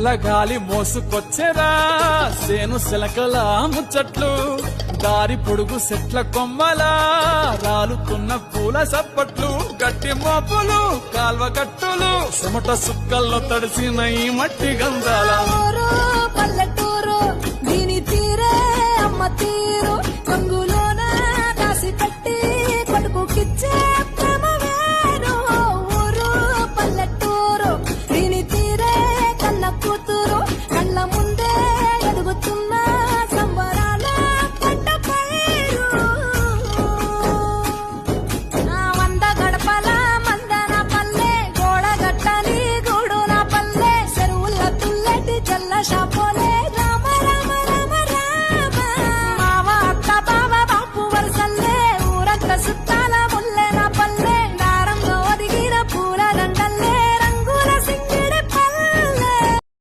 చల్లగాలి మోసుకొచ్చెరా సేను శిలకల ముచ్చట్లు దారి పొడుగు చెట్ల కొమ్మలా రాలుతున్న పూల సప్పట్లు గట్టి మోపులు కాల్వ గట్టులు చెమట సుక్కల్లో తడిసిన ఈ మట్టి గంధాల